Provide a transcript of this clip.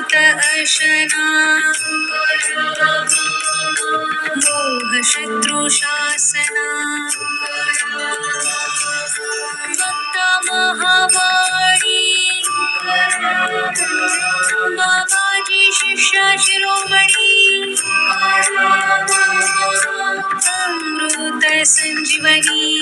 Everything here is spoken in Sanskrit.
भूत अशना मोह शत्रु शासना वक्ता महावाणी बाबाजी शिष्य शिरोमणी अमृत संजीवनी